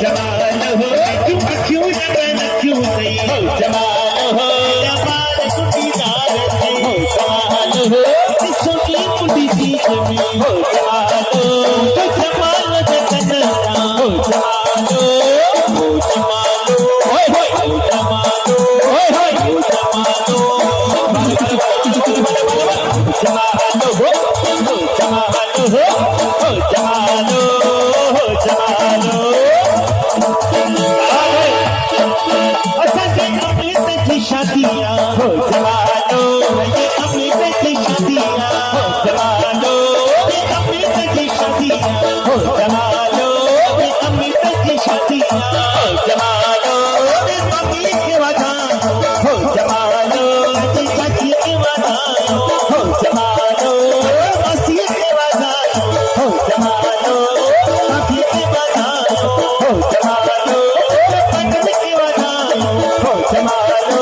जमाल हो क्यों जगन क्यों नहीं हो जमाल हो जमाल कुटीदार थे हो जमाल हो सोनी मुंडी सी जमी हो जमाल हो जमाल जगन हो जमाल हो जमाल होय होय हो जमाल होय होय हो जमाल जमाल हो जमाल हो जमाल हो जमाल शादियां हो जवानो ये अमृत की शादियां हो जवानो ये अमृत की शादियां हो जवानो ये अमृत की शादियां हो जवानो ये मम्मी के वदान हो जवानो ये चाची के वदान हो जवानो मौसी के वदान हो जवानो काकी के वदान हो जवानो पंडित के वदान हो जवानो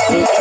Thank you.